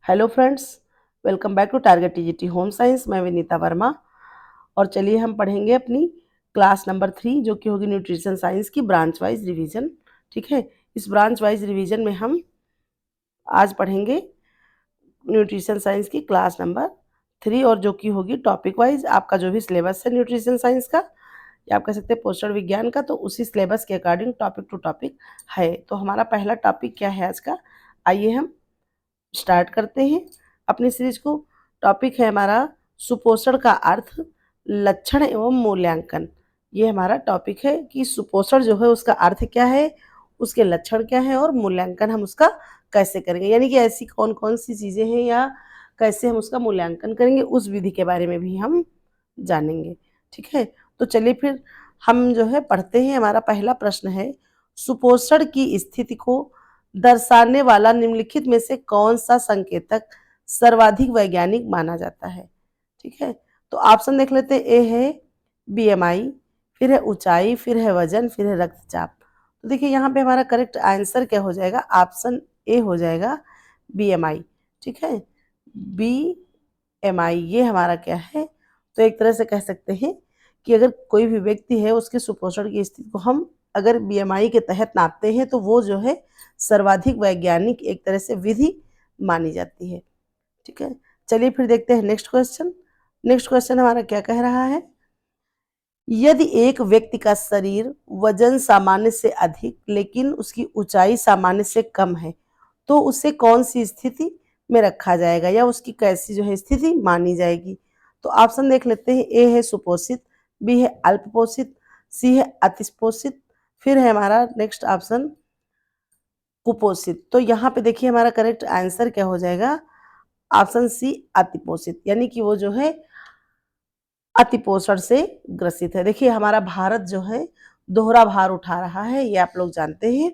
Hello friends, welcome back to target TGT home science. मैं विनीता वर्मा। और चलिए हम पढ़ेंगे अपनी क्लास नंबर 3 जो कि होगी न्यूट्रिशन साइंस की ब्रांच वाइज रिवीजन। ठीक है, इस ब्रांच वाइज रिवीजन में हम आज पढ़ेंगे न्यूट्रिशन साइंस की क्लास नंबर 3 और जो कि होगी टॉपिक वाइज। आपका जो भी सिलेबस है न्यूट्रिशन साइंस का या आप कह सकते हैं पोषण विज्ञान का, तो उसी सिलेबस के अकॉर्डिंग टॉपिक टू टॉपिक है। तो हमारा पहला टॉपिक क्या है आज का, आइए हम स्टार्ट करते हैं अपनी सीरीज को। टॉपिक है हमारा सुपोषण का अर्थ, लक्षण एवं मूल्यांकन। ये हमारा टॉपिक है कि सुपोषण जो है उसका अर्थ क्या है, उसके लक्षण क्या है और मूल्यांकन हम उसका कैसे करेंगे, यानी कि ऐसी कौन कौन सी चीज़ें हैं या कैसे हम उसका मूल्यांकन करेंगे, उस विधि के बारे में भी हम जानेंगे। ठीक है, तो चलिए फिर हम जो है पढ़ते हैं। हमारा पहला प्रश्न है, सुपोषण की स्थिति को दर्शाने वाला निम्नलिखित में से कौन सा संकेतक सर्वाधिक वैज्ञानिक माना जाता है। ठीक है, तो ऑप्शन देख लेते हैं। ए है बीएमआई, फिर है ऊंचाई, फिर है वजन, फिर है रक्तचाप। तो देखिए यहाँ पे हमारा करेक्ट आंसर क्या हो जाएगा, ऑप्शन ए हो जाएगा बीएमआई। ठीक है, बीएमआई ये हमारा क्या है, तो एक तरह से कह सकते हैं कि अगर कोई भी व्यक्ति है उसके सुपोषण की स्थिति को हम अगर बीएमआई के तहत नापते हैं तो वो जो है सर्वाधिक वैज्ञानिक एक तरह से विधि मानी जाती है। ठीक है, चलिए फिर देखते हैं नेक्स्ट क्वेश्चन। नेक्स्ट क्वेश्चन हमारा क्या कह रहा है, यदि एक व्यक्ति का शरीर वजन सामान्य से अधिक लेकिन उसकी ऊंचाई सामान्य से कम है तो उसे कौन सी स्थिति में रखा जाएगा या उसकी कैसी जो है स्थिति मानी जाएगी। तो ऑप्शन देख लेते हैं। ए है सुपोषित, बी है अल्पपोषित, सी है अतिपोषित, फिर है हमारा नेक्स्ट ऑप्शन कुपोषित। तो यहाँ पे देखिए हमारा करेक्ट आंसर क्या हो जाएगा, ऑप्शन सी अतिपोषित, यानी कि वो जो है अतिपोषण से ग्रसित है। देखिए हमारा भारत जो है दोहरा भार उठा रहा है, ये आप लोग जानते हैं,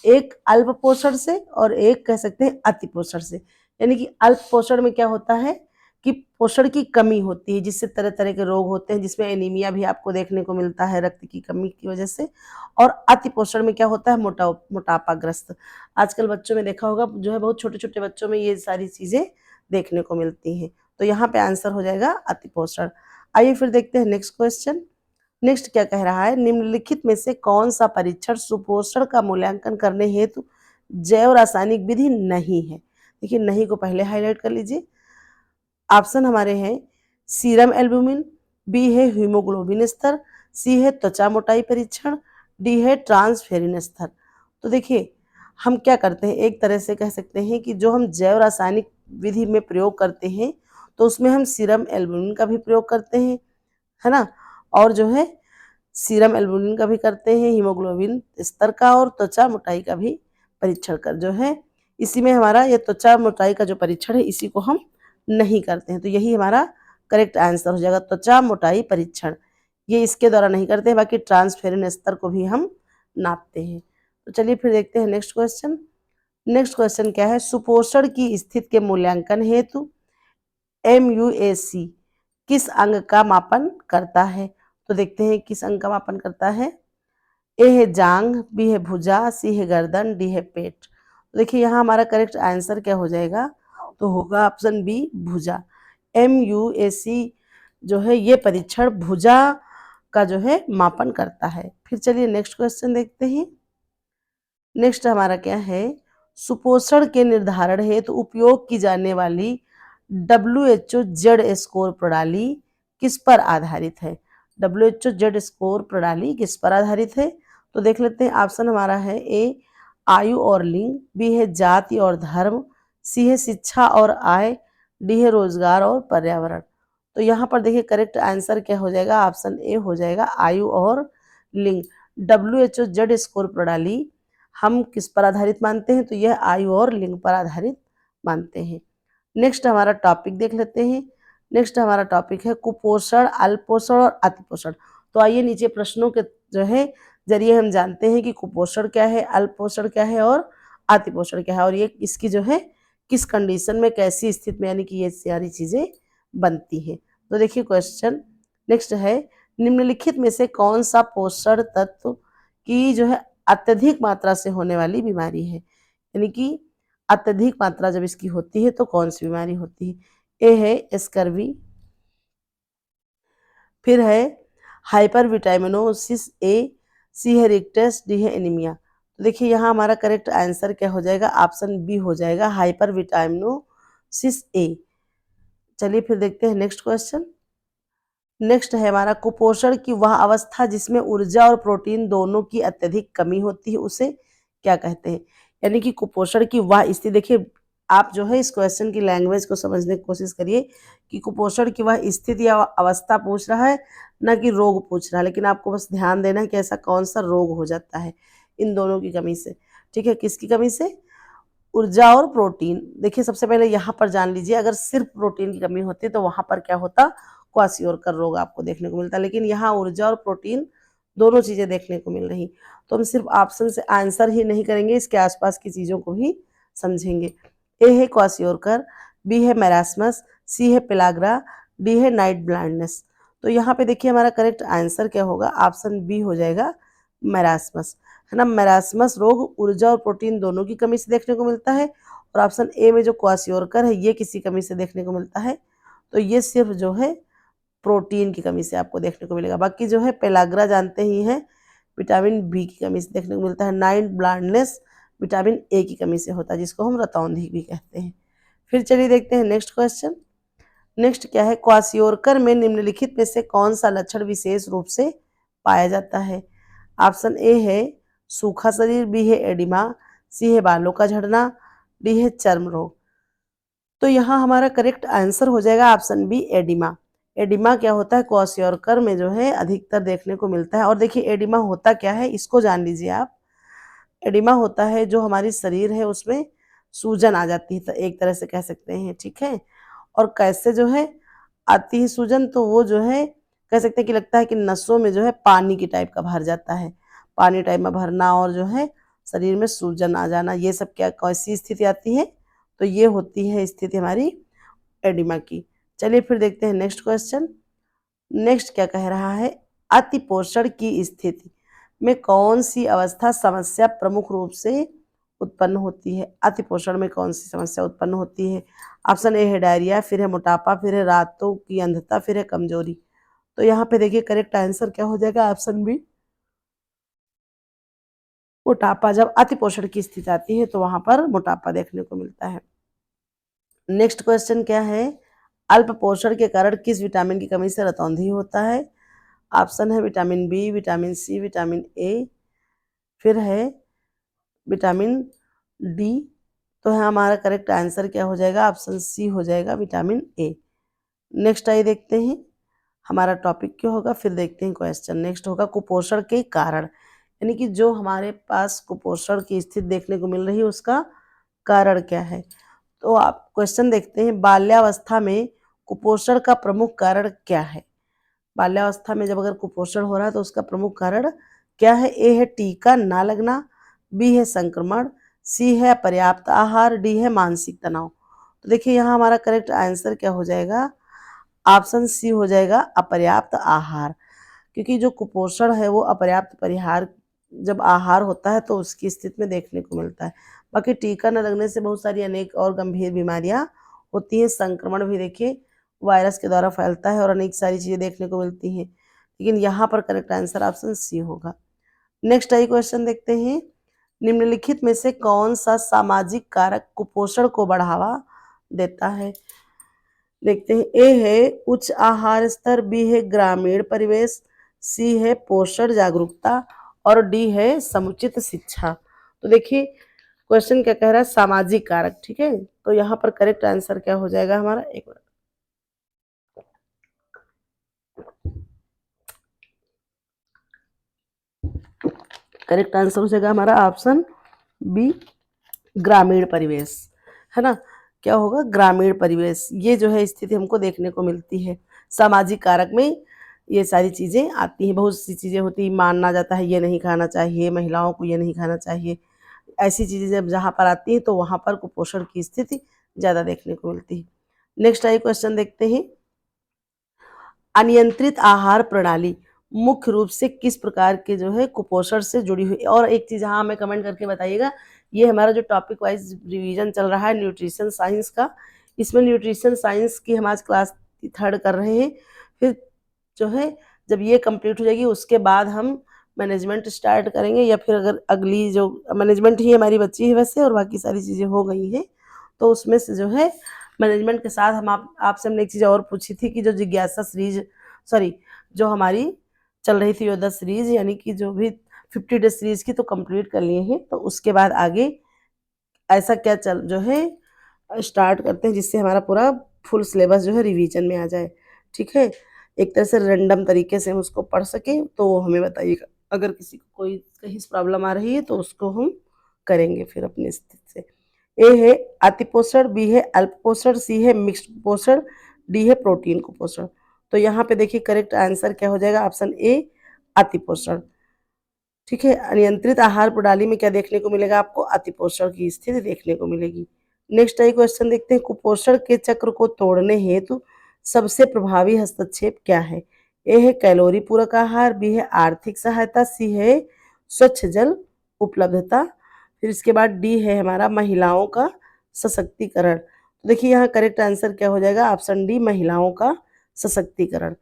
एक अल्प पोषण से और एक कह सकते हैं अति पोषण से। यानी कि अल्प पोषण में क्या होता है कि पोषण की कमी होती है जिससे तरह तरह के रोग होते हैं, जिसमें एनीमिया भी आपको देखने को मिलता है रक्त की कमी की वजह से। और अति पोषण में क्या होता है, मोटापाग्रस्त। आजकल बच्चों में देखा होगा जो है बहुत छोटे छोटे बच्चों में ये सारी चीजें देखने को मिलती हैं। तो यहाँ पे आंसर हो जाएगा अति पोषण। आइए फिर देखते हैं नेक्स्ट क्वेश्चन। नेक्स्ट क्या कह रहा है, निम्नलिखित में से कौन सा परीक्षण सुपोषण का मूल्यांकन करने हेतु जैव रासायनिक विधि नहीं है। देखिए नहीं को पहले हाईलाइट कर लीजिए। ऑप्शन हमारे हैं सीरम एल्बुमिन, बी है हीमोग्लोबिन स्तर, सी है त्वचा मोटाई परीक्षण, डी है ट्रांसफेरिन स्तर। तो देखिए हम क्या करते हैं, एक तरह से कह सकते हैं कि जो हम जैव रासायनिक विधि में प्रयोग करते हैं तो उसमें हम सीरम एल्बुमिन का भी प्रयोग करते हैं, है ना, और जो है सीरम एल्बुमिन का भी करते हैं, हीमोग्लोबिन स्तर का और त्वचा मोटाई का भी परीक्षण कर जो है इसी में हमारा ये त्वचा मोटाई का जो परीक्षण है इसी को हम नहीं करते हैं। तो यही हमारा करेक्ट आंसर हो जाएगा, त्वचा मोटाई परीक्षण ये इसके द्वारा नहीं करते हैं, बाकी ट्रांसफेरिन स्तर को भी हम नापते हैं। तो चलिए फिर देखते हैं नेक्स्ट क्वेश्चन। नेक्स्ट क्वेश्चन क्या है, सुपोषण की स्थिति के मूल्यांकन हेतु MUAC किस अंग का मापन करता है। तो देखते हैं किस अंग का मापन करता है। ए है जांघ, बी है भुजा, सी है गर्दन, डी है पेट। तो देखिए यहाँ हमारा करेक्ट आंसर क्या हो जाएगा, तो होगा ऑप्शन बी भुजा। MUAC जो है ये परीक्षण भुजा का जो है मापन करता है। फिर चलिए नेक्स्ट क्वेश्चन देखते हैं। नेक्स्ट हमारा क्या है, सुपोषण के निर्धारण हेतु उपयोग की जाने वाली WHO जेड स्कोर प्रणाली किस पर आधारित है। WHO जेड स्कोर प्रणाली किस पर आधारित है। तो देख लेते हैं, ऑप्शन हमारा है ए आयु और लिंग, बी है जाति और धर्म, सी है शिक्षा और आय, डी है रोजगार और पर्यावरण। तो यहाँ पर देखिए करेक्ट आंसर क्या हो जाएगा, ऑप्शन ए हो जाएगा आयु और लिंग। WHO जेड स्कोर प्रणाली हम किस पर आधारित मानते हैं, तो यह आयु और लिंग पर आधारित मानते हैं। नेक्स्ट हमारा टॉपिक देख लेते हैं। नेक्स्ट हमारा टॉपिक है कुपोषण, अल्पोषण और अतिपोषण। तो आइए नीचे प्रश्नों के जो है जरिए हम जानते हैं कि कुपोषण क्या है, अल्पोषण क्या है और अतिपोषण क्या है, और ये इसकी जो है किस कंडीशन में कैसी स्थिति में यानी कि ये सारी चीजें बनती हैं। तो देखिए क्वेश्चन नेक्स्ट है, निम्नलिखित में से कौन सा पोषण तत्व की जो है अत्यधिक मात्रा से होने वाली बीमारी है। यानी कि अत्यधिक मात्रा जब इसकी होती है तो कौन सी बीमारी होती है? ए है स्कर्वी, फिर है हाइपरविटामिनोसिस ए, सी है रिक्टस, डी है एनीमिया। तो देखिए यहाँ हमारा करेक्ट आंसर क्या हो जाएगा? ऑप्शन बी हो जाएगा, हाइपरविटामिनोसिस ए। चलिए फिर देखते हैं नेक्स्ट क्वेश्चन। नेक्स्ट है हमारा कुपोषण की वह अवस्था जिसमें ऊर्जा और प्रोटीन दोनों की अत्यधिक कमी होती है, उसे क्या कहते हैं? यानी कि कुपोषण की वह स्थिति, देखिए आप जो है इस क्वेश्चन की लैंग्वेज को समझने की कोशिश करिए कि कुपोषण की वह स्थिति या अवस्था पूछ रहा है, ना कि रोग पूछ रहा है। लेकिन आपको बस ध्यान देना है कि ऐसा कौन सा रोग हो जाता है इन दोनों की कमी से। ठीक है, किसकी कमी से? ऊर्जा और प्रोटीन। देखिए सबसे पहले यहाँ पर जान लीजिए, अगर सिर्फ प्रोटीन की कमी होती तो वहां पर क्या होता? क्वासियोरकर रोग आपको देखने को मिलता। लेकिन यहाँ ऊर्जा और प्रोटीन दोनों चीजें देखने को मिल रही, तो हम सिर्फ ऑप्शन से आंसर ही नहीं करेंगे, इसके आसपास की चीजों को भी समझेंगे। ए है क्वासियोरकर, बी है मैरास्मस, सी है पेलाग्रा, डी है नाइट ब्लाइंडनेस। तो यहाँ पे देखिए हमारा करेक्ट आंसर क्या होगा? ऑप्शन बी हो जाएगा, मैरास्मस, है ना। मैरास्मस रोग ऊर्जा और प्रोटीन दोनों की कमी से देखने को मिलता है, और ऑप्शन ए में जो क्वासियोरकर है ये किसी कमी से देखने को मिलता है, तो ये सिर्फ जो है प्रोटीन की कमी से आपको देखने को मिलेगा। बाकी जो है पेलाग्रा जानते ही हैं, विटामिन बी की कमी से देखने को मिलता है। नाइट ब्लाइंडनेस विटामिन ए की कमी से होता है, जिसको हम रतौंधी भी कहते हैं। फिर चलिए देखते हैं नेक्स्ट क्वेश्चन। नेक्स्ट क्या है? क्वासियोरकर में निम्नलिखित में से कौन सा लक्षण विशेष रूप से पाया जाता है? ऑप्शन ए है सूखा शरीर, बी है एडिमा, सी है बालों का झड़ना, डी है चर्म रोग। तो यहाँ हमारा करेक्ट आंसर हो जाएगा ऑप्शन बी, एडिमा। एडिमा क्या होता है? क्वासियोरकर में जो है अधिकतर देखने को मिलता है। और देखिए एडिमा होता क्या है, इसको जान लीजिए आप। एडिमा होता है जो हमारी शरीर है उसमें सूजन आ जाती है, तो एक तरह से कह सकते हैं, ठीक है। और कैसे जो है आती है सूजन? तो वो जो है कह सकते हैं कि लगता है कि नसों में जो है पानी की टाइप का भर जाता है, पानी टाइप में भरना, और जो है शरीर में सूजन आ जाना, ये सब क्या कैसी स्थिति आती है? तो ये होती है स्थिति हमारी एडिमा की। चलिए फिर देखते हैं नेक्स्ट क्वेश्चन। नेक्स्ट क्या कह रहा है? अतिपोषण की स्थिति में कौन सी अवस्था समस्या प्रमुख रूप से उत्पन्न होती है? अतिपोषण में कौन सी समस्या उत्पन्न होती है? ऑप्शन ए है डायरिया, फिर है मोटापा, फिर है रातों की अंधता, फिर है कमजोरी। तो यहाँ पे देखिए करेक्ट आंसर क्या हो जाएगा? ऑप्शन बी, मोटापा। जब अतिपोषण की स्थिति आती है तो वहां पर मोटापा देखने को मिलता है। नेक्स्ट क्वेश्चन क्या है? अल्प पोषण के कारण किस विटामिन की कमी से रतौंधी होता है? ऑप्शन है vitamin B, vitamin C, vitamin A, फिर है विटामिन डी। तो है हमारा करेक्ट आंसर क्या हो जाएगा? ऑप्शन सी हो जाएगा, विटामिन ए। नेक्स्ट आइए देखते हैं हमारा टॉपिक क्या होगा, फिर देखते हैं क्वेश्चन। नेक्स्ट होगा कुपोषण के कारण, यानी कि जो हमारे पास कुपोषण की स्थिति देखने को मिल रही है उसका कारण क्या है। तो आप क्वेश्चन देखते हैं, बाल्यावस्था में कुपोषण का प्रमुख कारण क्या है? बाल्यावस्था में जब अगर कुपोषण हो रहा है तो उसका प्रमुख कारण क्या है? ए है टीका ना लगना, बी है संक्रमण, सी है पर्याप्त आहार, डी है मानसिक तनाव। तो देखिए यहाँ हमारा करेक्ट आंसर क्या हो जाएगा? ऑप्शन सी हो जाएगा, अपर्याप्त आहार। क्योंकि जो कुपोषण है वो अपर्याप्त परिहार जब आहार होता है तो उसकी स्थिति में देखने को मिलता है। बाकी टीका न लगने से बहुत सारी अनेक और गंभीर बीमारियां होती हैं। संक्रमण भी देखिए वायरस के द्वारा फैलता है और अनेक सारी चीजें देखने को मिलती हैं, लेकिन यहाँ पर करेक्ट आंसर ऑप्शन सी होगा। नेक्स्ट आई क्वेश्चन देखते हैं, निम्नलिखित में से कौन सा सामाजिक कारक कुपोषण को बढ़ावा देता है? देखते हैं, ए है उच्च आहार स्तर, बी है ग्रामीण परिवेश, सी है पोषण जागरूकता, और डी है समुचित शिक्षा। तो देखिए क्वेश्चन क्या कह रहा है? सामाजिक कारक, ठीक है। तो यहाँ पर करेक्ट आंसर क्या हो जाएगा हमारा? एक मिनट, करेक्ट आंसर हो जाएगा हमारा ऑप्शन बी, ग्रामीण परिवेश, है ना। क्या होगा? ग्रामीण परिवेश। ये जो है स्थिति हमको देखने को मिलती है। सामाजिक कारक में ये सारी चीजें आती हैं, बहुत सी चीजें होती हैं, मानना जाता है ये नहीं खाना चाहिए, महिलाओं को ये नहीं खाना चाहिए, ऐसी चीजें जब जहाँ पर आती हैं तो वहां पर कुपोषण की स्थिति ज्यादा देखने को मिलती है। नेक्स्ट आई क्वेश्चन देखते हैं, अनियंत्रित आहार प्रणाली मुख्य रूप से किस प्रकार के जो है कुपोषण से जुड़ी हुई? और एक चीज हाँ हमें कमेंट करके बताइएगा ये हमारा जो टॉपिक वाइज रिवीजन चल रहा है न्यूट्रिशन साइंस का, इसमें न्यूट्रिशन साइंस की हम आज क्लास 3rd कर रहे हैं। फिर जो है जब ये कंप्लीट हो जाएगी उसके बाद हम मैनेजमेंट स्टार्ट करेंगे, या फिर अगर अगली जो मैनेजमेंट ही हमारी बची है वैसे, और बाकी सारी चीज़ें हो गई हैं, तो उसमें से जो है मैनेजमेंट के साथ हम आपसे हमने एक चीज़ और पूछी थी कि जो जिज्ञासा सीरीज, सॉरी, जो हमारी चल रही थी योद्धा सीरीज, यानी कि जो भी 50 डे सीरीज की तो कंप्लीट कर लिए हैं, तो उसके बाद आगे ऐसा क्या चल जो है स्टार्ट करते हैं जिससे हमारा पूरा फुल सिलेबस जो है रिवीजन में आ जाए। ठीक है, एक तरह से रैंडम तरीके से हम उसको पढ़ सकें, तो हमें बताइएगा। अगर किसी को कोई कहीं से प्रॉब्लम आ रही है तो उसको हम करेंगे फिर अपनी स्थिति से। ए है अति पोषण, बी है अल्प पोषण, सी है मिक्स्ड पोषण, डी है प्रोटीन कुपोषण। तो यहाँ पे देखिए करेक्ट आंसर क्या हो जाएगा, ऑप्शन ए अति पोषण। ठीक है, अनियंत्रित आहार प्रणाली में क्या देखने को मिलेगा आपको, अतिपोषण की स्थिति देखने को मिलेगी। नेक्स्ट आई क्वेश्चन देखते हैं, कुपोषण के चक्र को तोड़ने हेतु सबसे प्रभावी हस्तक्षेप क्या है। ए है कैलोरी पूरक आहार, बी है आर्थिक सहायता, सी है स्वच्छ जल उपलब्धता, फिर इसके बाद डी है हमारा महिलाओं का सशक्तिकरण। तो देखिए यहाँ करेक्ट आंसर क्या हो जाएगा, ऑप्शन डी महिलाओं का सशक्तिकरण।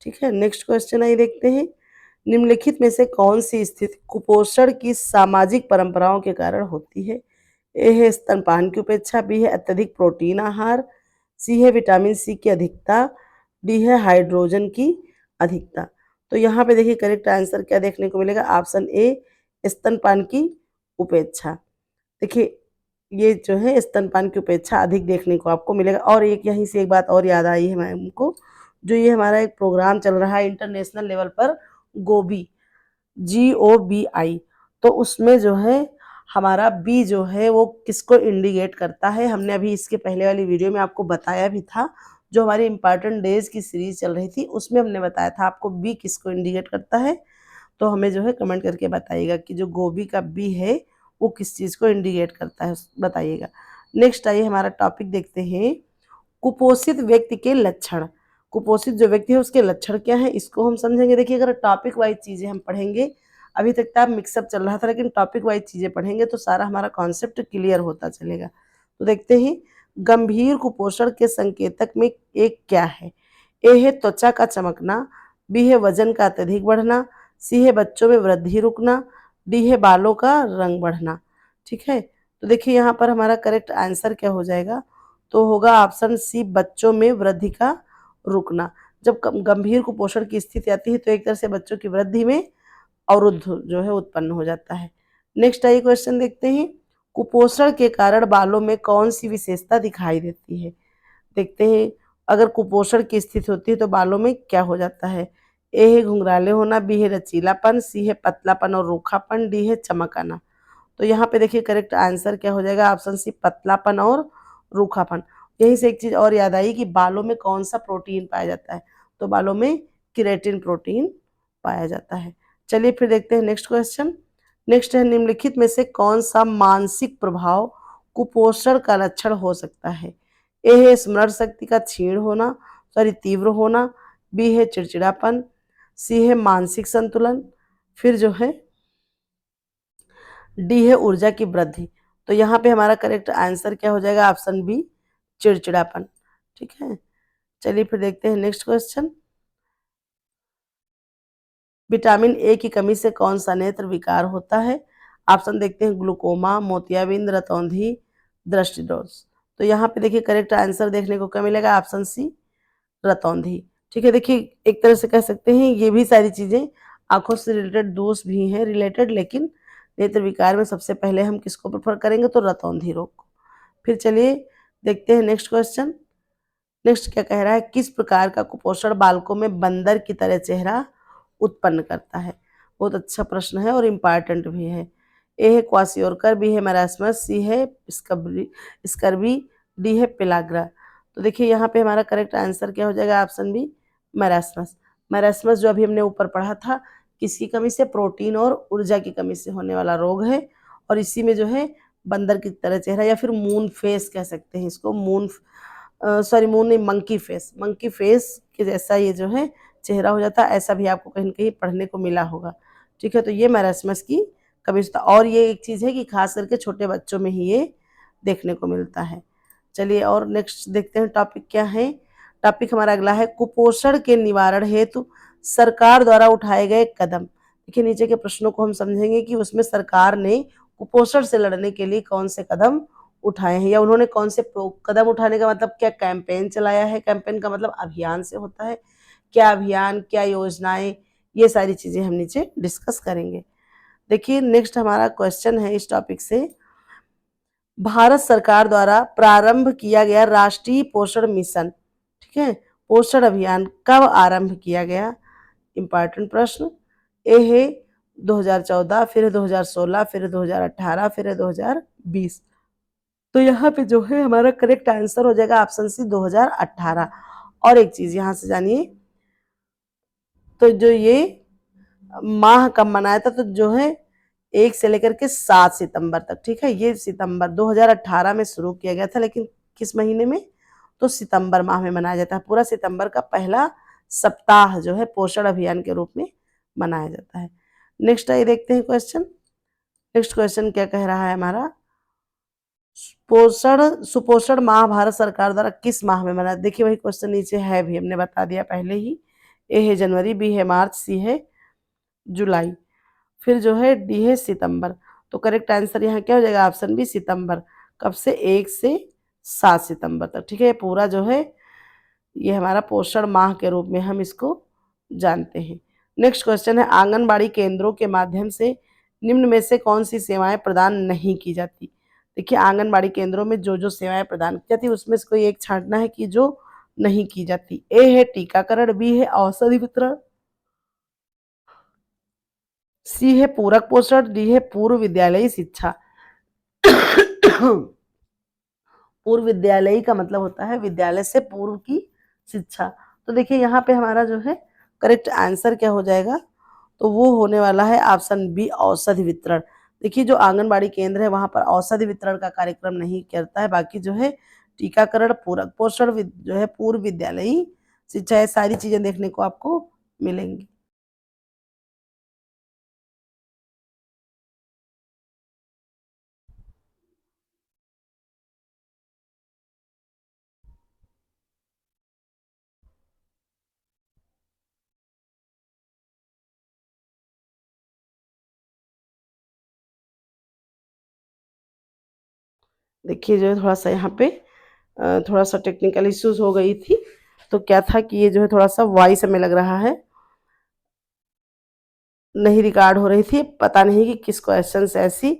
ठीक है, नेक्स्ट क्वेश्चन आई देखते हैं, निम्नलिखित में से कौन सी स्थिति कुपोषण की सामाजिक परंपराओं के कारण होती है। ए है स्तनपान की उपेक्षा, बी है अत्यधिक प्रोटीन आहार, सी है विटामिन सी की अधिकता, डी है हाइड्रोजन की अधिकता। तो यहाँ पे देखिए करेक्ट आंसर क्या देखने को मिलेगा, ऑप्शन ए स्तनपान की उपेक्षा। देखिए ये जो है स्तनपान की उपेक्षा अधिक देखने को आपको मिलेगा। और एक यहीं से एक बात और याद आई है मैम को, जो ये हमारा एक प्रोग्राम चल रहा है इंटरनेशनल लेवल पर, गोबी, GOBI, तो उसमें जो है हमारा बी जो है वो किसको इंडिकेट करता है, हमने अभी इसके पहले वाली वीडियो में आपको बताया भी था। जो हमारी इंपॉर्टेंट डेज की सीरीज चल रही थी उसमें हमने बताया था आपको बी किसको इंडिकेट करता है। तो हमें जो है कमेंट करके बताइएगा कि जो गोभी का बी है वो किस चीज़ को इंडिकेट करता है, बताइएगा। नेक्स्ट आइए हमारा टॉपिक देखते हैं, कुपोषित व्यक्ति के लक्षण। कुपोषित जो व्यक्ति है उसके लक्षण क्या है, इसको हम समझेंगे। देखिए अगर टॉपिक वाइज चीज़ें हम पढ़ेंगे, अभी तक तो आप मिक्सअप चल रहा था, लेकिन टॉपिक वाइज चीज़ें पढ़ेंगे तो सारा हमारा कॉन्सेप्ट क्लियर होता चलेगा। तो देखते हैं, गंभीर कुपोषण के संकेतक में एक क्या है। ए है त्वचा का चमकना, बी है वजन का अत्यधिक बढ़ना, सी है बच्चों में वृद्धि रुकना, डी है बालों का रंग बढ़ना। ठीक है, तो देखिए यहाँ पर हमारा करेक्ट आंसर क्या हो जाएगा, तो होगा ऑप्शन सी बच्चों में वृद्धि का रुकना। जब गंभीर कुपोषण की स्थिति आती है तो एक तरह से बच्चों की वृद्धि में अवरुद्ध जो है उत्पन्न हो जाता है। नेक्स्ट आइए क्वेश्चन देखते हैं, कुपोषण के कारण बालों में कौन सी विशेषता दिखाई देती है। देखते हैं, अगर कुपोषण की स्थिति होती है तो बालों में क्या हो जाता है। ए है घुंघराले होना, बी है लचीलापन, सी है पतलापन और रूखापन, डी है चमक आना। तो यहाँ पे देखिए करेक्ट आंसर क्या हो जाएगा, ऑप्शन सी पतलापन और रूखापन। यहीं से एक चीज और याद आई कि बालों में कौन सा प्रोटीन पाया जाता है, तो बालों में केराटिन प्रोटीन पाया जाता है। चलिए फिर देखते हैं नेक्स्ट क्वेश्चन। नेक्स्ट है, निम्नलिखित में से कौन सा मानसिक प्रभाव कुपोषण का लक्षण हो सकता है। ए है स्मरण शक्ति का क्षीण होना, सॉरी तीव्र होना, बी है चिड़चिड़ापन, सी है मानसिक संतुलन, फिर जो है डी है ऊर्जा की वृद्धि। तो यहाँ पे हमारा करेक्ट आंसर क्या हो जाएगा, ऑप्शन बी चिड़चिड़ापन। ठीक है, चलिए फिर देखते हैं नेक्स्ट क्वेश्चन। विटामिन ए की कमी से कौन सा नेत्र विकार होता है। ऑप्शन देखते हैं, ग्लूकोमा, मोतियाबिंद, रतौंधी, दृष्टिदोष। तो यहाँ पे देखिए करेक्ट आंसर देखने को क्या मिलेगा, ऑप्शन सी रतौंधी। ठीक है, देखिए एक तरह से कह सकते हैं ये भी सारी चीजें आंखों से रिलेटेड दोष भी हैं रिलेटेड, लेकिन नेत्र विकार में सबसे पहले हम किसको प्रेफर करेंगे, तो रतौंधी रोग को। फिर चलिए देखते हैं नेक्स्ट क्वेश्चन। नेक्स्ट क्या कह रहा है, किस प्रकार का कुपोषण बालकों में बंदर की तरह चेहरा उत्पन्न करता है। बहुत अच्छा प्रश्न है और इम्पॉर्टेंट भी है। ए है क्वासियोरकर, बी है मैरास्मस, सी है स्कर्बी, डी है पेलाग्रा। तो देखिए यहाँ पे हमारा करेक्ट आंसर क्या हो जाएगा, ऑप्शन बी मैरास्मस। मैरास्मस जो अभी हमने ऊपर पढ़ा था, किसकी कमी से, प्रोटीन और ऊर्जा की कमी से होने वाला रोग है। और इसी में जो है बंदर की तरह चेहरा, या फिर मून फेस कह सकते हैं इसको, सॉरी मून नहीं, मंकी फेस के जैसा ये जो है चेहरा हो जाता है। ऐसा भी आपको कहीं न कहीं पढ़ने को मिला होगा। ठीक है, तो ये मैरास्मस की कभी और ये एक चीज़ है कि खास करके छोटे बच्चों में ही ये देखने को मिलता है। चलिए और नेक्स्ट देखते हैं टॉपिक क्या है। टॉपिक हमारा अगला है कुपोषण के निवारण हेतु सरकार द्वारा उठाए गए कदम। देखिए नीचे के प्रश्नों को हम समझेंगे कि उसमें सरकार ने कुपोषण से लड़ने के लिए कौन से कदम उठाए हैं, या उन्होंने कौन से कदम उठाने का मतलब क्या कैंपेन चलाया है। कैंपेन का मतलब अभियान से होता है। क्या अभियान, क्या योजनाएं, ये सारी चीजें हम नीचे डिस्कस करेंगे। देखिए नेक्स्ट हमारा क्वेश्चन है इस टॉपिक से, भारत सरकार द्वारा प्रारंभ किया गया राष्ट्रीय पोषण मिशन, ठीक है, पोषण अभियान कब आरंभ किया गया। इंपॉर्टेंट प्रश्न। ए है 2014, फिर है 2016, फिर है 2018, फिर है 2020। तो यहाँ पे जो है हमारा करेक्ट आंसर हो जाएगा ऑप्शन सी 2018। और एक चीज यहाँ से जानिए, तो जो ये माह कब मनाया था, तो जो है 1 से लेकर के 7 सितंबर तक, ठीक है। ये सितंबर 2018 में शुरू किया गया था, लेकिन किस महीने में, तो सितंबर माह में मनाया जाता है। पूरा सितंबर का पहला सप्ताह जो है पोषण अभियान के रूप में मनाया जाता है। नेक्स्ट आइए देखते हैं क्वेश्चन। नेक्स्ट क्वेश्चन क्या कह रहा है हमारा, सुपोषण माह भारत सरकार द्वारा किस माह में मनाया। देखिए वही क्वेश्चन नीचे है भी, हमने बता दिया पहले ही। ए है जनवरी, बी है मार्च, सी है जुलाई, फिर जो है डी है सितंबर। तो करेक्ट आंसर यहाँ क्या हो जाएगा, ऑप्शन बी सितंबर। कब से, 1 से 7 सितंबर तक, ठीक है। पूरा जो है ये हमारा पोषण माह के रूप में हम इसको जानते हैं। नेक्स्ट क्वेश्चन है, आंगनबाड़ी केंद्रों के माध्यम से निम्न में से कौन सी सेवाएं प्रदान नहीं की जाती। देखिए आंगनबाड़ी केंद्रों में जो जो सेवाएं प्रदान की जाती है उसमें से कोई एक छांटना है कि जो नहीं की जाती। ए है टीकाकरण, बी है औषधि वितरण, सी है पूरक पोषण, डी है पूर्व विद्यालयी शिक्षा। पूर्व विद्यालयी का मतलब होता है विद्यालय से पूर्व की शिक्षा। तो देखिए यहाँ पे हमारा जो है करेक्ट आंसर क्या हो जाएगा, तो वो होने वाला है ऑप्शन बी औषधि वितरण। देखिए जो आंगनबाड़ी केंद्र है वहां पर औषधि वितरण का कार्यक्रम नहीं करता है, बाकी जो है टीकाकरण, पूरक पोषण, जो है पूर्व विद्यालयी शिक्षा, ये सारी चीजें देखने को आपको मिलेंगी। देखिए जो है थोड़ा सा यहाँ पे थोड़ा सा टेक्निकल इश्यूज हो गई थी। तो क्या था कि ये जो है थोड़ा सा वॉइस हमें लग रहा है नहीं रिकॉर्ड हो रही थी, पता नहीं कि किस क्वेश्चन से ऐसी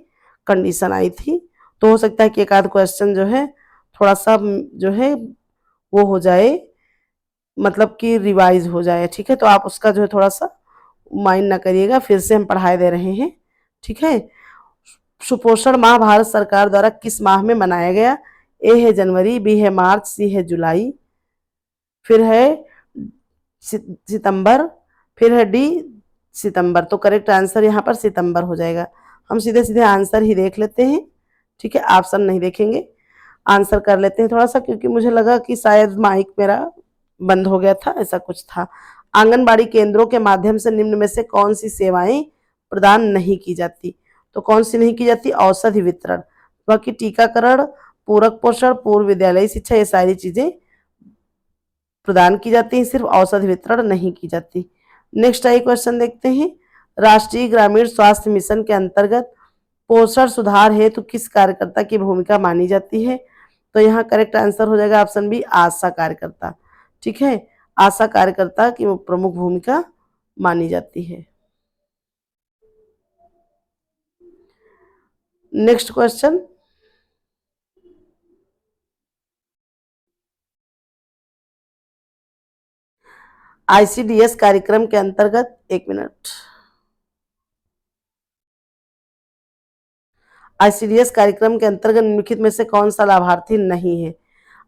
कंडीशन आई थी। तो हो सकता है कि एक आध क्वेश्चन जो है थोड़ा सा जो है वो हो जाए, मतलब कि रिवाइज हो जाए, ठीक है। तो आप उसका जो है थोड़ा सा माइंड ना करिएगा, फिर से हम पढ़ाई दे रहे हैं, ठीक है। सुपोषण माह भारत सरकार द्वारा किस माह में मनाया गया। ए है जनवरी, बी है मार्च, सी है जुलाई, फिर है सितंबर, फिर है डी सितंबर। तो करेक्ट आंसर यहाँ पर सितंबर हो जाएगा। हम सीधे सीधे आंसर ही देख लेते हैं, ठीक है, ऑप्शन नहीं देखेंगे, आंसर कर लेते हैं थोड़ा सा, क्योंकि मुझे लगा कि शायद माइक मेरा बंद हो गया था, ऐसा कुछ था। आंगनबाड़ी केंद्रों के माध्यम से निम्न में से कौन सी सेवाएं प्रदान नहीं की जाती। तो कौन सी नहीं की जाती, औषधि वितरण, बाकी टीकाकरण, पूरक पोषण, पूर्व विद्यालयी शिक्षा, ये सारी चीजें प्रदान की जाती है, सिर्फ औषधि वितरण नहीं की जाती। नेक्स्ट आई क्वेश्चन देखते हैं, राष्ट्रीय ग्रामीण स्वास्थ्य मिशन के अंतर्गत पोषण सुधार हेतु किस कार्यकर्ता की भूमिका मानी जाती है। तो यहाँ करेक्ट आंसर हो जाएगा ऑप्शन बी आशा कार्यकर्ता, ठीक है। आशा कार्यकर्ता की प्रमुख भूमिका मानी जाती है। नेक्स्ट क्वेश्चन, आईसीडीएस कार्यक्रम के अंतर्गत, एक मिनट, आईसीडीएस कार्यक्रम के अंतर्गत निम्नलिखित में से कौन सा लाभार्थी नहीं है।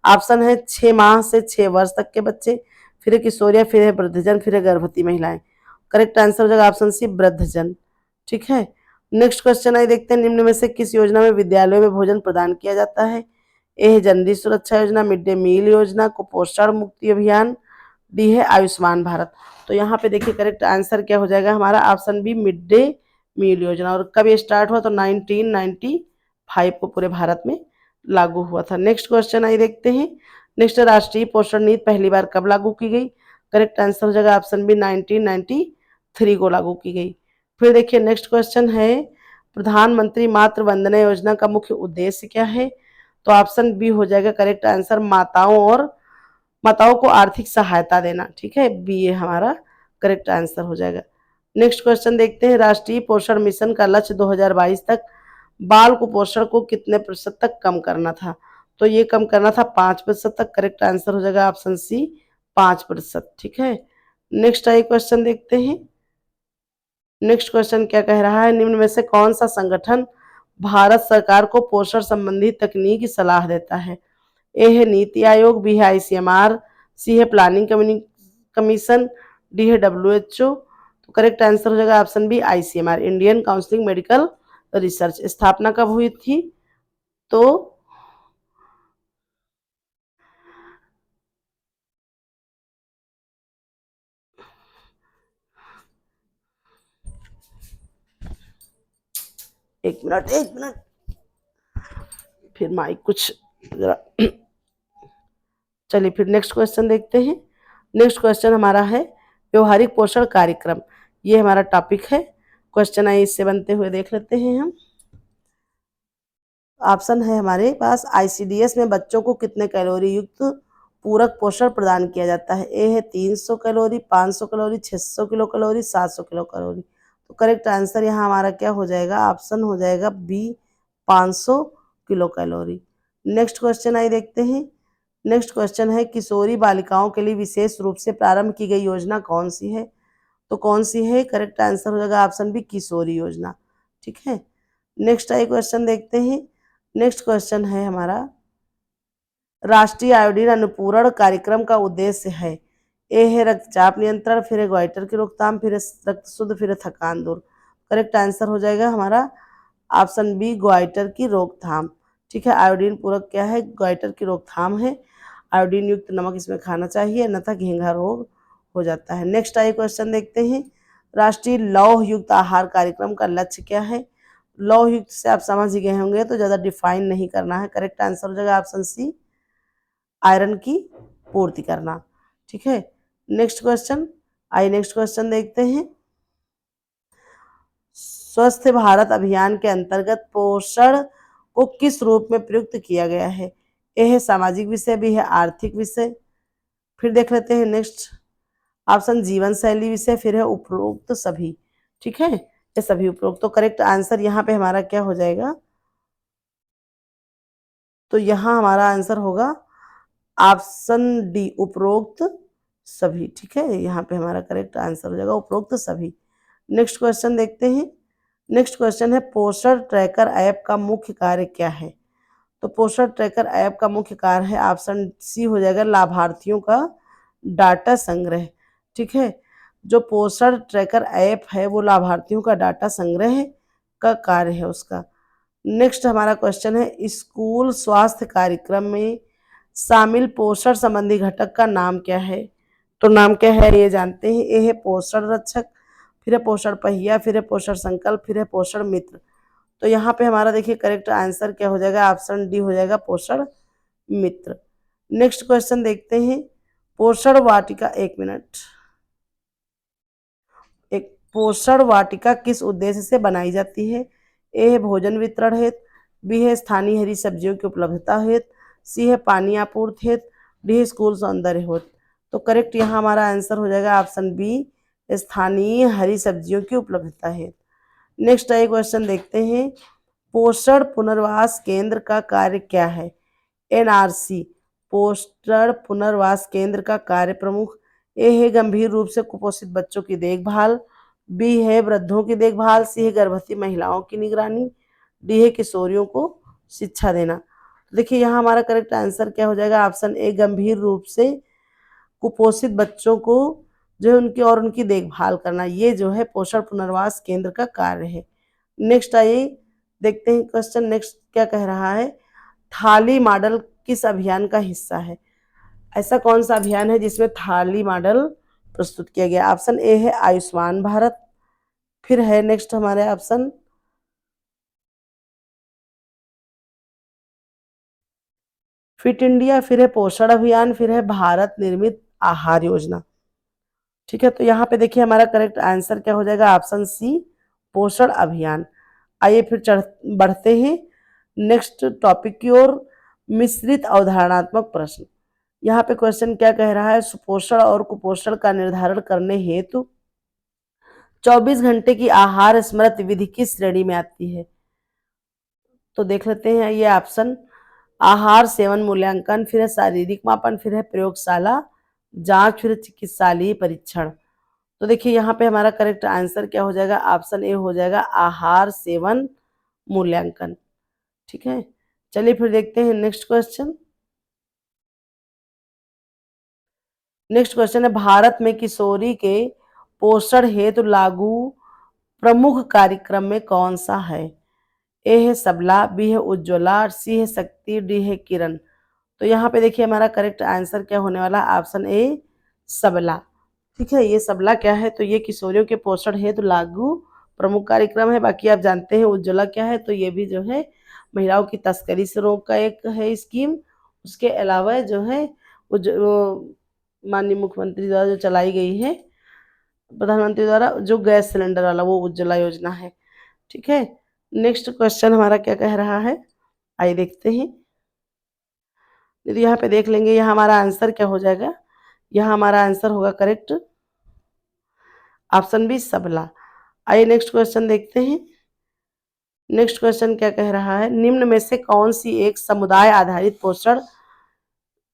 ऑप्शन है 6 माह से 6 वर्ष तक के बच्चे, फिर है किशोरिया, फिर है वृद्धजन, फिर है गर्भवती महिलाएं। करेक्ट आंसर हो जाएगा ऑप्शन सी वृद्धजन, ठीक है। नेक्स्ट क्वेश्चन आइए देखते हैं, निम्न में से किस योजना में विद्यालयों में भोजन प्रदान किया जाता है। ए है जननी सुरक्षा योजना, मिड डे मील योजना, कुपोषण मुक्ति अभियान, डी है आयुष्मान भारत। तो यहाँ पे देखिए करेक्ट आंसर क्या हो जाएगा हमारा, option B mid day meal योजना। और कब ये स्टार्ट हुआ? तो 1995 को पूरे भारत में लागू हुआ था। नेक्स्ट क्वेश्चन आइए देखते हैं। नेक्स्ट, राष्ट्रीय पोषण नीति पहली बार कब लागू की गई? करेक्ट आंसर हो जाएगा ऑप्शन बी 1993 को लागू की गई। फिर देखिए नेक्स्ट क्वेश्चन है, प्रधानमंत्री मातृ वंदना योजना का मुख्य उद्देश्य क्या है? तो ऑप्शन बी हो जाएगा करेक्ट आंसर, माताओं को आर्थिक सहायता देना। ठीक है, बी ये हमारा करेक्ट आंसर हो जाएगा। नेक्स्ट क्वेश्चन देखते हैं, राष्ट्रीय पोषण मिशन का लक्ष्य 2022 तक बाल कुपोषण को कितने प्रतिशत तक कम करना था? तो ये कम करना था 5% तक। करेक्ट आंसर हो जाएगा ऑप्शन सी 5%। ठीक है, नेक्स्ट आइए क्वेश्चन देखते हैं। नेक्स्ट क्वेश्चन क्या कह रहा है, निम्न में से कौन सा संगठन भारत सरकार को पोषण संबंधी तकनीकी सलाह देता है? ए है नीति आयोग, बी है आईसीएमआर, सी है प्लानिंग कमीशन, डी है WHO। तो करेक्ट आंसर हो जाएगा option B ICMR, Indian council medical research. स्थापना कब हुई थी? तो एक मिनट, फिर माइक कुछ जरा चलिए फिर नेक्स्ट क्वेश्चन देखते हैं। नेक्स्ट क्वेश्चन हमारा है व्यवहारिक पोषण कार्यक्रम, ये हमारा टॉपिक है। क्वेश्चन आइए इससे बनते हुए देख लेते हैं हम। ऑप्शन है हमारे पास, आईसीडीएस में बच्चों को कितने कैलोरी युक्त पूरक पोषण प्रदान किया जाता है? ए है 300 calorie, 500 calorie, 600 kilo calorie, 700 kilo calorie. तो करेक्ट आंसर यहाँ हमारा क्या हो जाएगा? ऑप्शन हो जाएगा B 500 kilo calorie. Next question आइए देखते हैं। नेक्स्ट क्वेश्चन है, किशोरी बालिकाओं के लिए विशेष रूप से प्रारंभ की गई योजना कौन सी है? तो कौन सी है? करेक्ट आंसर हो जाएगा ऑप्शन बी किशोरी योजना। ठीक है, नेक्स्ट आइए क्वेश्चन देखते हैं। नेक्स्ट क्वेश्चन है हमारा, राष्ट्रीय आयोडीन अनुपूरण कार्यक्रम का उद्देश्य है? ए है रक्तचाप नियंत्रण, फिर है ग्वाइटर की रोकथाम, फिर है रक्त शुद्ध, फिर है थकान दूर। करेक्ट आंसर हो जाएगा हमारा ऑप्शन बी ग्वाइटर की रोकथाम। ठीक है, आयोडीन पूरक क्या है? ग्वाइटर की रोकथाम है। आयोडीन युक्त नमक इसमें खाना चाहिए, अन्यथा घेंघा रोग हो जाता है। नेक्स्ट आइए क्वेश्चन देखते हैं, राष्ट्रीय लौह युक्त आहार कार्यक्रम का लक्ष्य क्या है? लौह युक्त से आप समझ ही गए होंगे, तो ज्यादा डिफाइन नहीं करना है। करेक्ट आंसर हो जाएगा ऑप्शन सी आयरन की पूर्ति करना। ठीक है, नेक्स्ट क्वेश्चन, आइए नेक्स्ट क्वेश्चन देखते हैं। स्वस्थ भारत अभियान के अंतर्गत पोषण को किस रूप में प्रयुक्त किया गया है? ए है सामाजिक विषय, बी है आर्थिक विषय, फिर देख लेते हैं नेक्स्ट ऑप्शन जीवन शैली विषय, फिर है उपरोक्त सभी। ठीक है, ये सभी उपरोक्त। तो करेक्ट आंसर यहाँ पे हमारा क्या हो जाएगा? तो यहाँ हमारा आंसर होगा ऑप्शन डी उपरोक्त सभी। ठीक है, यहाँ पे हमारा करेक्ट आंसर हो जाएगा उपरोक्त सभी। नेक्स्ट क्वेश्चन देखते हैं। नेक्स्ट क्वेश्चन है, पोषण ट्रैकर ऐप का मुख्य कार्य क्या है? तो पोषण ट्रैकर ऐप का मुख्य कार्य है ऑप्शन सी हो जाएगा लाभार्थियों का डाटा संग्रह। ठीक है, जो पोषण ट्रैकर ऐप है वो लाभार्थियों का डाटा संग्रह का कार्य है उसका। नेक्स्ट हमारा क्वेश्चन है, स्कूल स्वास्थ्य कार्यक्रम में शामिल पोषण संबंधी घटक का नाम क्या है? तो नाम क्या है ये जानते हैं। ए है पोषण रक्षक, फिर है पोषण पहिया, फिर है पोषण संकल्प, फिर है पोषण मित्र। तो यहाँ पे हमारा देखिए करेक्ट आंसर क्या हो जाएगा? ऑप्शन डी हो जाएगा पोषण मित्र। नेक्स्ट क्वेश्चन देखते हैं, पोषण वाटिका, एक मिनट, एक पोषण वाटिका किस उद्देश्य से बनाई जाती है? ए है भोजन वितरण हेतु, बी है स्थानीय हरी सब्जियों की उपलब्धता हेतु, सी है पानी आपूर्ति हेतु, डी है स्कूल सौंदर्य हेतु। तो करेक्ट यहाँ हमारा आंसर हो जाएगा ऑप्शन बी स्थानीय हरी सब्जियों की उपलब्धता हेतु। नेक्स्ट आइए क्वेश्चन देखते हैं, पोषण पुनर्वास केंद्र का कार्य क्या है? एनआरसी पोषण पुनर्वास केंद्र का कार्य प्रमुख, ए है गंभीर रूप से कुपोषित बच्चों की देखभाल, बी है वृद्धों की देखभाल, सी है गर्भवती महिलाओं की निगरानी, डी है किशोरियों को शिक्षा देना। देखिए यहाँ हमारा करेक्ट आंसर क्या हो जाएगा? ऑप्शन ए गंभीर रूप से कुपोषित बच्चों को जो है उनकी देखभाल करना, ये जो है पोषण पुनर्वास केंद्र का कार्य है। नेक्स्ट आइए देखते हैं क्वेश्चन, नेक्स्ट क्या कह रहा है, थाली मॉडल किस अभियान का हिस्सा है? ऐसा कौन सा अभियान है जिसमें थाली मॉडल प्रस्तुत किया गया? ऑप्शन ए है आयुष्मान भारत, फिर है नेक्स्ट हमारे ऑप्शन फिट इंडिया, फिर है पोषण अभियान, फिर है भारत निर्मित आहार योजना। ठीक है, तो यहाँ पे देखिए हमारा करेक्ट आंसर क्या हो जाएगा, ऑप्शन सी पोषण अभियान। आइए फिर बढ़ते हैं नेक्स्ट टॉपिक की ओर, मिश्रित अवधारणात्मक प्रश्न। यहाँ पे क्वेश्चन क्या कह रहा है, सुपोषण और कुपोषण का निर्धारण करने हेतु 24 घंटे की आहार स्मृति विधि किस श्रेणी में आती है। तो देख लेते हैं ये ऑप्शन, आहार सेवन मूल्यांकन, फिर है शारीरिक मापन, फिर है प्रयोगशाला जांच, फिर चिकित्सालय परीक्षण। तो देखिए यहाँ पे हमारा करेक्ट आंसर क्या हो जाएगा, ऑप्शन ए हो जाएगा आहार सेवन मूल्यांकन। ठीक है, चलिए फिर देखते हैं नेक्स्ट क्वेश्चन। नेक्स्ट क्वेश्चन है, भारत में किशोरी के पोषण हेतु लागू प्रमुख कार्यक्रम में कौन सा है। ए है सबला, बी है उज्ज्वला, सी है शक्ति, डी है किरण। तो यहाँ पे देखिए हमारा करेक्ट आंसर क्या होने वाला, ऑप्शन ए सबला। ठीक है, ये सबला क्या है, तो ये किशोरियों के पोषण हेतु लागू प्रमुख कार्यक्रम है। बाकी आप जानते हैं उज्ज्वला क्या है, तो ये भी जो है महिलाओं की तस्करी से रोक का एक है स्कीम। उसके अलावा जो है माननीय मुख्यमंत्री द्वारा जो चलाई गई है, प्रधानमंत्री द्वारा, जो गैस सिलेंडर वाला, वो उज्ज्वला योजना है। ठीक है, नेक्स्ट क्वेश्चन हमारा क्या कह रहा है, आइए देखते हैं। यदि यहाँ पे देख लेंगे, यहाँ हमारा आंसर क्या हो जाएगा, यहाँ हमारा आंसर होगा करेक्ट ऑप्शन बी सबला। आइए नेक्स्ट क्वेश्चन देखते हैं। नेक्स्ट क्वेश्चन क्या कह रहा है, निम्न में से कौन सी एक समुदाय आधारित पोषण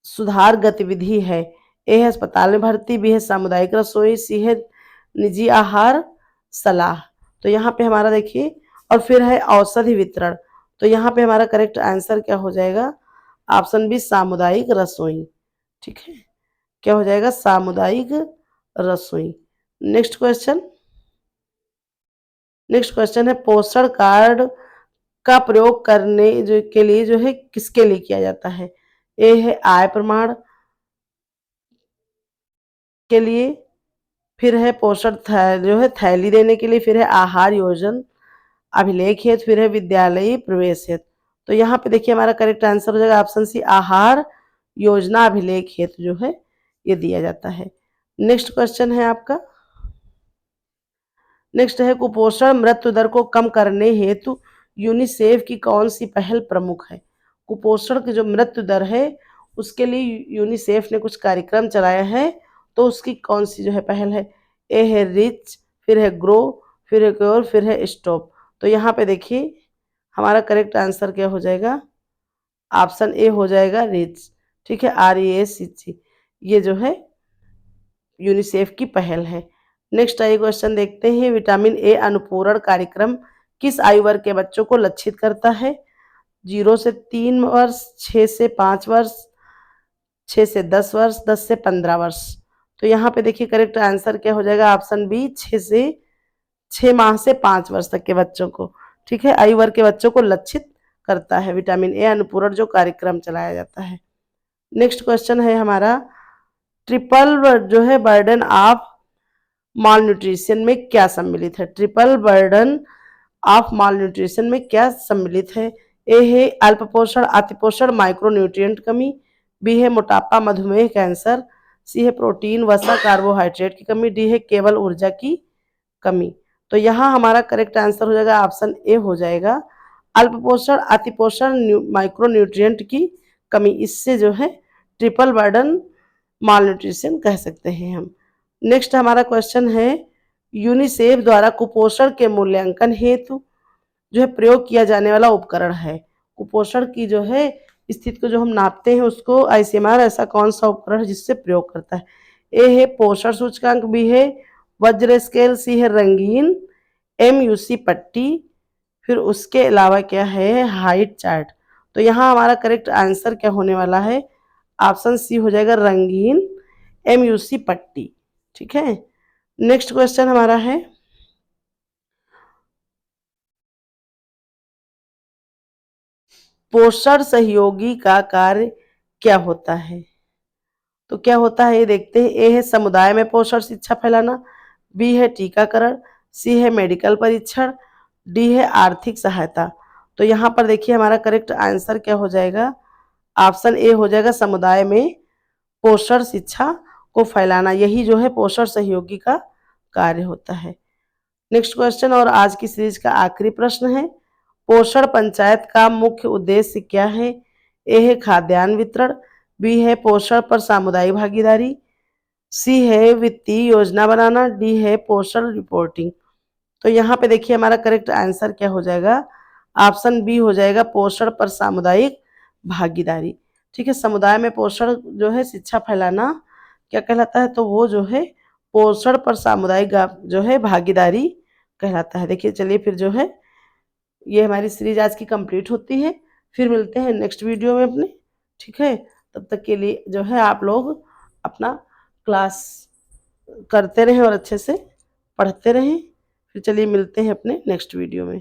सुधार गतिविधि है। ए है अस्पताल में भर्ती, बी है सामुदायिक रसोई, सी है निजी आहार सलाह। तो यहाँ पे हमारा देखिए, और फिर है औषधि वितरण। तो यहाँ पे हमारा करेक्ट आंसर क्या हो जाएगा, ऑप्शन बी सामुदायिक रसोई। ठीक है, क्या हो जाएगा, सामुदायिक रसोई। नेक्स्ट क्वेश्चन, नेक्स्ट क्वेश्चन है, पोषण कार्ड का प्रयोग करने जो के लिए जो है किसके लिए किया जाता है। ए है आय प्रमाण के लिए, फिर है पोषण जो है थैली देने के लिए, फिर है आहार योजना अभिलेख हेतु, फिर है विद्यालयी प्रवेश हेतु। तो यहाँ पे देखिए हमारा करेक्ट आंसर हो जाएगा ऑप्शन सी आहार योजना अभिलेख हेतु जो है ये दिया जाता है। नेक्स्ट क्वेश्चन है आपका, नेक्स्ट है, कुपोषण मृत्यु दर को कम करने हेतु यूनिसेफ की कौन सी पहल प्रमुख है। कुपोषण की जो मृत्यु दर है उसके लिए यूनिसेफ ने कुछ कार्यक्रम चलाया है, तो उसकी कौन सी जो है पहल है। ए है रिच, फिर है ग्रो, फिर है क्योर, फिर है स्टॉप। तो यहाँ पे देखिए हमारा करेक्ट आंसर क्या हो जाएगा, ऑप्शन ए हो जाएगा रिच। ठीक है, REACH, ये जो है यूनिसेफ की पहल है। नेक्स्ट आइए क्वेश्चन देखते हैं, विटामिन ए अनुपूरण कार्यक्रम किस आयु वर्ग के बच्चों को लक्षित करता है। 0 से 3 वर्ष, 6 से 5 वर्ष, 6 से 10 वर्ष, 10 से 15 वर्ष। तो यहाँ पे देखिए करेक्ट आंसर क्या हो जाएगा, ऑप्शन बी 6 माह से 5 वर्ष तक के बच्चों को, ठीक है, आयु वर्ग के बच्चों को लक्षित करता है विटामिन ए अनुपूरण जो कार्यक्रम चलाया जाता है। नेक्स्ट क्वेश्चन है हमारा, ट्रिपल जो है बर्डन ऑफ माल न्यूट्रिशन में क्या सम्मिलित है। Triple burden of mall nutrition में क्या सम्मिलित है। ए है अल्प पोषण, अति पोषण, माइक्रोन्यूट्रिएंट कमी, बी है मोटापा, मधुमेह, कैंसर, सी है प्रोटीन, वसा, कार्बोहाइड्रेट की कमी, डी है केवल ऊर्जा की कमी। तो यहाँ हमारा करेक्ट आंसर हो जाएगा ऑप्शन ए हो जाएगा अल्प पोषण, अति पोषण, माइक्रोन्यूट्रिएंट की कमी। इससे जो है ट्रिपल बर्डन माल न्यूट्रिशन कह सकते हैं हम। नेक्स्ट हमारा क्वेश्चन है, यूनिसेफ द्वारा कुपोषण के मूल्यांकन हेतु जो है प्रयोग किया जाने वाला उपकरण है। कुपोषण की जो है स्थिति को जो हम नापते हैं उसको ICMR ऐसा कौन सा उपकरण है जिससे प्रयोग करता है। ए है पोषण सूचकांक, बी है वज्र स्केल, सी है रंगीन MUC पट्टी, फिर उसके अलावा क्या है हाइट चार्ट। तो यहाँ हमारा करेक्ट आंसर क्या होने वाला है, ऑप्शन सी हो जाएगा रंगीन MUC पट्टी। ठीक है, नेक्स्ट क्वेश्चन हमारा है, पोषण सहयोगी का कार्य क्या होता है। तो क्या होता है ये देखते हैं। ए है समुदाय में पोषण शिक्षा फैलाना, बी है टीकाकरण, सी है मेडिकल परीक्षण, डी है आर्थिक सहायता। तो यहाँ पर देखिए हमारा करेक्ट आंसर क्या हो जाएगा, ऑप्शन ए हो जाएगा, समुदाय में पोषण शिक्षा को फैलाना, यही जो है पोषण सहयोगी का कार्य होता है। नेक्स्ट क्वेश्चन और आज की सीरीज का आखिरी प्रश्न है, पोषण पंचायत का मुख्य उद्देश्य क्या है? ए है खाद्यान्न वितरण, बी है पोषण पर सामुदायिक भागीदारी, सी है वित्तीय योजना बनाना, डी है पोषण रिपोर्टिंग। तो यहाँ पे देखिए हमारा करेक्ट आंसर क्या हो जाएगा, ऑप्शन बी हो जाएगा, पोषण पर सामुदायिक भागीदारी। ठीक है, समुदाय में पोषण जो है शिक्षा फैलाना क्या कहलाता है, तो वो जो है पोषण पर सामुदायिक जो है भागीदारी कहलाता है। देखिए चलिए फिर जो है ये हमारी सीरीज आज की कंप्लीट होती है, फिर मिलते हैं नेक्स्ट वीडियो में अपने। ठीक है, तब तक के लिए जो है आप लोग अपना क्लास करते रहें और अच्छे से पढ़ते रहें। फिर चलिए मिलते हैं अपने नेक्स्ट वीडियो में।